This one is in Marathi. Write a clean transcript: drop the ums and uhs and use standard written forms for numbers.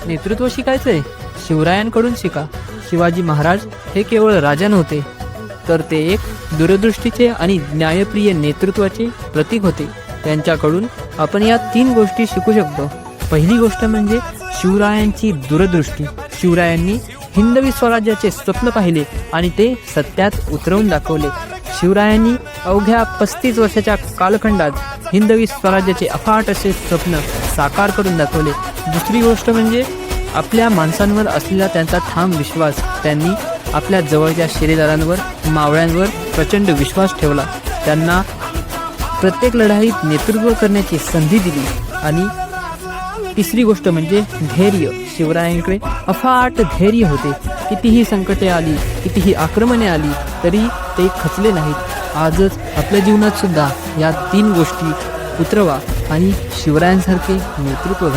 नेतृत्व शिकायचंय? शिवरायांकडून शिका. शिवाजी महाराज हे केवळ राजा नव्हते, तर ते एक दूरदृष्टीचे आणि न्यायप्रिय नेतृत्वाचे प्रतीक होते. त्यांच्याकडून आपण या 3 गोष्टी शिकू शकतो. पहिली गोष्ट म्हणजे शिवरायांची दूरदृष्टी. शिवरायांनी हिंदवी स्वराज्याचे स्वप्न पाहिले आणि ते सत्यात उतरवून दाखवले. शिवरायांनी अवघ्या 35 वर्षाच्या कालखंडात हिंदवी स्वराज्याचे अफाट असे स्वप्न साकार करून दाखवले. दुसरी गोष्ट म्हणजे आपल्या माणसांवर असलेला त्यांचा ठाम विश्वास. त्यांनी आपल्या जवळच्या शिलेदारांवर, मावळ्यांवर प्रचंड विश्वास ठेवला. त्यांना प्रत्येक लढाईत नेतृत्व करण्याची संधी दिली. आणि तिसरी गोष्ट म्हणजे धैर्य. शिवरायांकडे अफाट धैर्य होते. कितीही संकटे आली, कितीही आक्रमणे आली, तरी ते खचले नाहीत. आजच आपल्या जीवनात सुद्धा या 3 गोष्टी उतरवा आणि शिवरायांसारखे नेतृत्व घडवा.